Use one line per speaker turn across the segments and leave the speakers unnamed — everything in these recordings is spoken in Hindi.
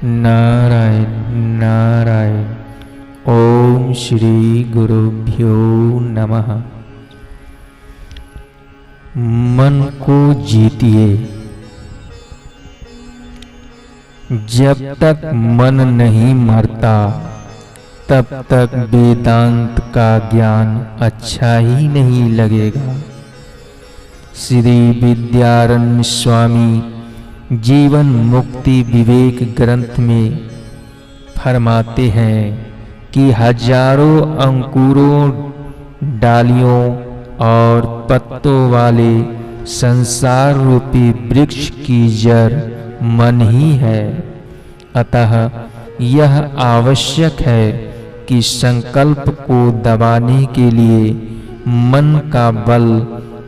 नारायण नारायण। ओम श्री गुरुभ्यो नमः। मन को जीतिए। जब तक मन नहीं मरता तब तक वेदांत का ज्ञान अच्छा ही नहीं लगेगा। श्री विद्यारण्य स्वामी जीवन मुक्ति विवेक ग्रंथ में फरमाते हैं कि हजारों अंकुरों डालियों और पत्तों वाले संसार रूपी वृक्ष की जड़ मन ही है। अतः यह आवश्यक है कि संकल्प को दबाने के लिए मन का बल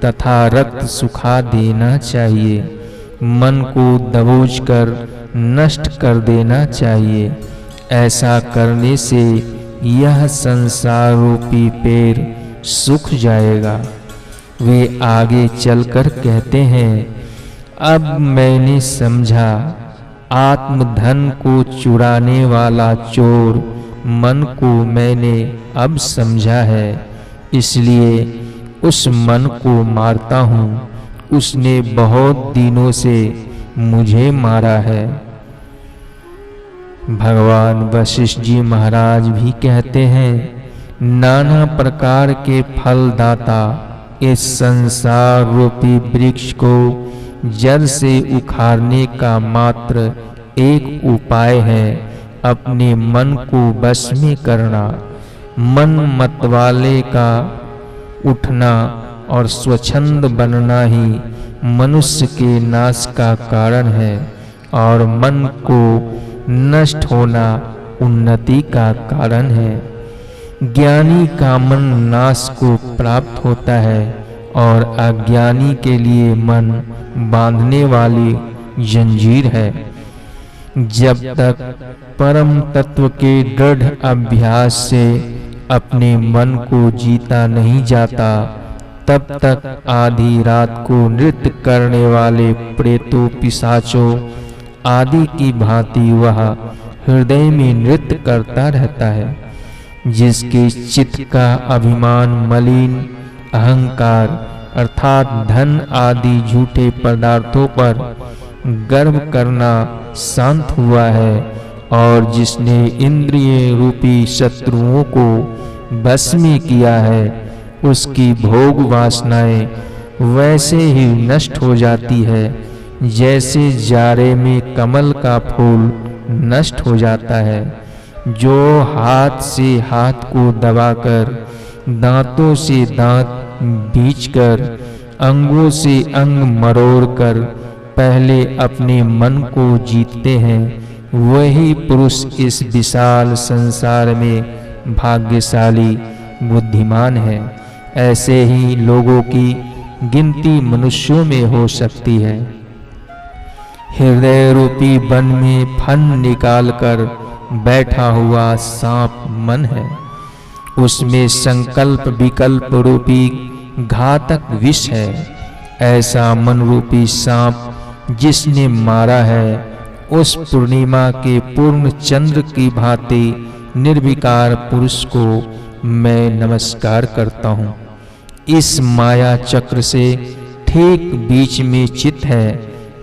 तथा रक्त सुखा देना चाहिए। मन को दबोचकर नष्ट कर देना चाहिए। ऐसा करने से यह संसार रूपी पेड़ सूख जाएगा। वे आगे चलकर कहते हैं, अब मैंने समझा, आत्मधन को चुराने वाला चोर मन को मैंने अब समझा है, इसलिए उस मन को मारता हूँ। उसने बहुत दिनों से मुझे मारा है। भगवान वशिष्ठ जी महाराज भी कहते हैं, नाना प्रकार के फलदाता इस संसार रूपी वृक्ष को जड़ से उखाड़ने का मात्र एक उपाय है, अपने मन को वश में करना। मन मतवाले का उठना और स्वच्छंद बनना ही मनुष्य के नाश का कारण है, और मन को नष्ट होना उन्नति का कारण है। ज्ञानी का मन नाश को प्राप्त होता है, और अज्ञानी के लिए मन बांधने वाली जंजीर है। जब तक परम तत्व के दृढ़ अभ्यास से अपने मन को जीता नहीं जाता, तब तक आधी रात को नृत्य करने वाले प्रेतों पिशाचों आदि की भांति वह हृदय में नृत्य करता रहता है। जिसके चित्त का अभिमान मलिन अहंकार अर्थात धन आदि झूठे पदार्थों पर गर्व करना शांत हुआ है, और जिसने इंद्रिय रूपी शत्रुओं को बस में किया है, उसकी भोग वासनाएं वैसे ही नष्ट हो जाती है जैसे जाड़े में कमल का फूल नष्ट हो जाता है। जो हाथ से हाथ को दबाकर, दांतों से दांत बींचकर, अंगों से अंग मरोड़कर पहले अपने मन को जीतते हैं, वही पुरुष इस विशाल संसार में भाग्यशाली बुद्धिमान है। ऐसे ही लोगों की गिनती मनुष्यों में हो सकती है। हृदय रूपी वन में फन निकालकर बैठा हुआ सांप मन है। उसमें संकल्प विकल्प रूपी घातक विष है। ऐसा मन रूपी सांप जिसने मारा है, उस पूर्णिमा के पूर्ण चंद्र की भांति निर्विकार पुरुष को मैं नमस्कार करता हूँ। इस माया चक्र से ठीक बीच में चित्त है।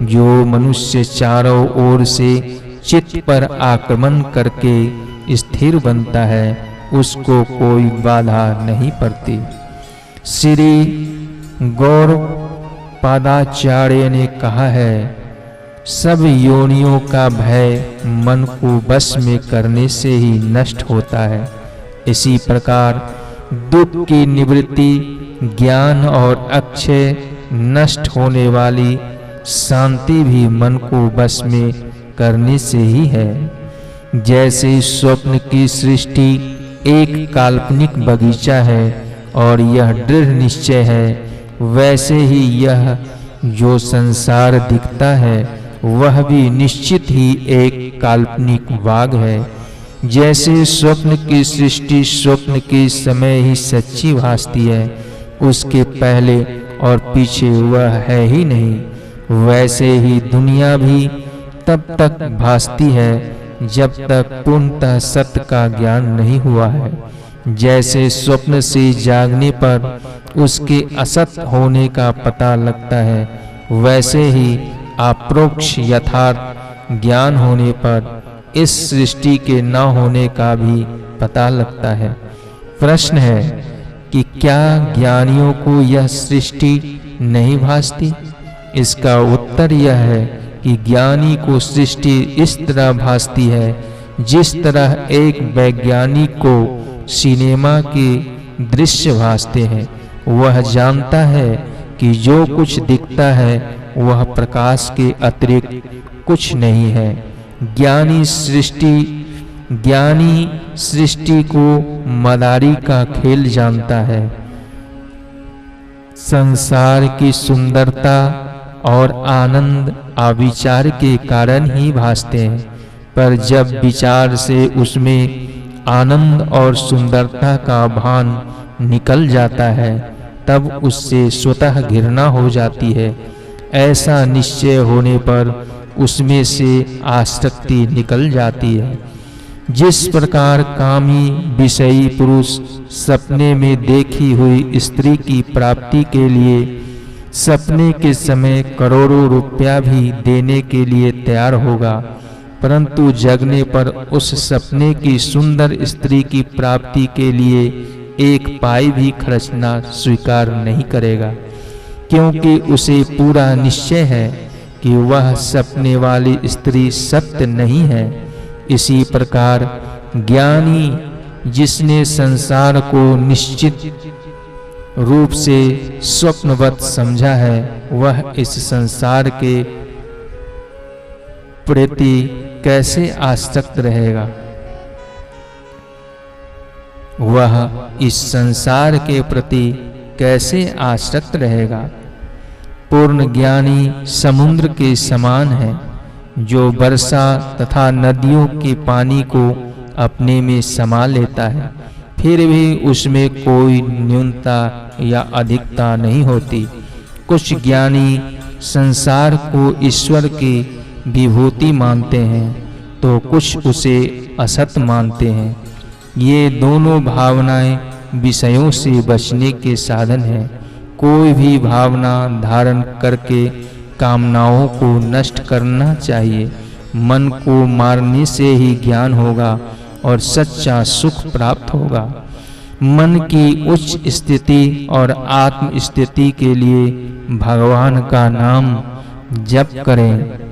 जो मनुष्य चारों ओर से चित्त पर आक्रमण करके स्थिर बनता है, उसको कोई बाधा नहीं पड़ती। श्री गौड़पादाचार्य ने कहा है, सब योनियों का भय मन को वश में करने से ही नष्ट होता है। इसी प्रकार दुख की निवृत्ति ज्ञान और अक्षय नष्ट होने वाली शांति भी मन को वश में करने से ही है। जैसे स्वप्न की सृष्टि एक काल्पनिक बगीचा है और यह दृढ़ निश्चय है, वैसे ही यह जो संसार दिखता है वह भी निश्चित ही एक काल्पनिक बाग है। जैसे स्वप्न की सृष्टि स्वप्न के समय ही सच्ची भासती है, उसके पहले और पीछे वह है ही नहीं, वैसे ही दुनिया भी तब तक भासती है जब तक पूर्णतः सत्य का ज्ञान नहीं हुआ है। जैसे स्वप्न से जागने पर उसके असत होने का पता लगता है, वैसे ही अप्रोक्ष यथार्थ ज्ञान होने पर इस सृष्टि के न होने का भी पता लगता है। प्रश्न है कि क्या ज्ञानियों को यह सृष्टि नहीं भासती? इसका उत्तर यह है कि ज्ञानी को सृष्टि इस तरह भासती है जिस तरह एक वैज्ञानिक को सिनेमा के दृश्य भासते हैं। वह जानता है कि जो कुछ दिखता है वह प्रकाश के अतिरिक्त कुछ नहीं है। ज्ञानी सृष्टि को मदारी का खेल जानता है। संसार की सुंदरता और आनंद अविचार के कारण ही भासते हैं, पर जब विचार से उसमें आनंद और सुंदरता का भान निकल जाता है तब उससे स्वतः घृणा हो जाती है। ऐसा निश्चय होने पर उसमें से आसक्ति निकल जाती है। जिस प्रकार कामी विषयी पुरुष सपने में देखी हुई स्त्री की प्राप्ति के लिए सपने के समय करोड़ों रुपया भी देने के लिए तैयार होगा, परंतु जगने पर उस सपने की सुंदर स्त्री की प्राप्ति के लिए एक पाई भी खर्चना स्वीकार नहीं करेगा, क्योंकि उसे पूरा निश्चय है कि वह सपने वाली स्त्री सत्य नहीं है। इसी प्रकार ज्ञानी जिसने संसार को निश्चित रूप से स्वप्नवत समझा है, वह इस संसार के प्रति कैसे आसक्त रहेगा? वह इस संसार के प्रति कैसे आसक्त रहेगा? पूर्ण ज्ञानी समुद्र के समान है, जो वर्षा तथा नदियों के पानी को अपने में समा लेता है, फिर भी उसमें कोई न्यूनता या अधिकता नहीं होती। कुछ ज्ञानी संसार को ईश्वर की विभूति मानते हैं, तो कुछ उसे असत मानते हैं। ये दोनों भावनाएं विषयों से बचने के साधन हैं। कोई भी भावना धारण करके कामनाओं को नष्ट करना चाहिए। मन को मारने से ही ज्ञान होगा और सच्चा सुख प्राप्त होगा। मन की उच्च स्थिति और आत्म स्थिति के लिए भगवान का नाम जप करें।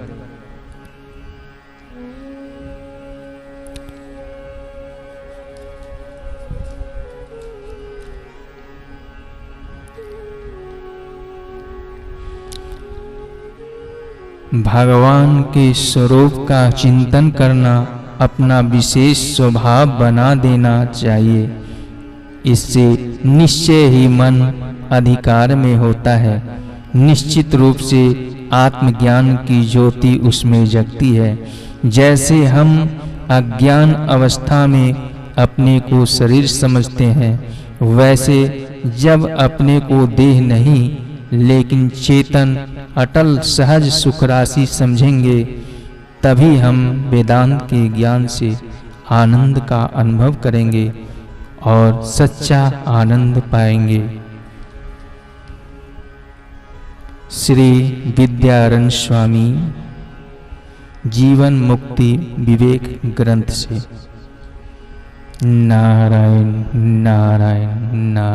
भगवान के स्वरूप का चिंतन करना अपना विशेष स्वभाव बना देना चाहिए। इससे निश्चय ही मन अधिकार में होता है। निश्चित रूप से आत्मज्ञान की ज्योति उसमें जगती है। जैसे हम अज्ञान अवस्था में अपने को शरीर समझते हैं, वैसे जब अपने को देह नहीं लेकिन चेतन अटल सहज सुख राशि समझेंगे, तभी हम वेदांत के ज्ञान से आनंद का अनुभव करेंगे और सच्चा आनंद पाएंगे। श्री विद्यारण्य स्वामी जीवन मुक्ति विवेक ग्रंथ से। नारायण नारायण नारायण।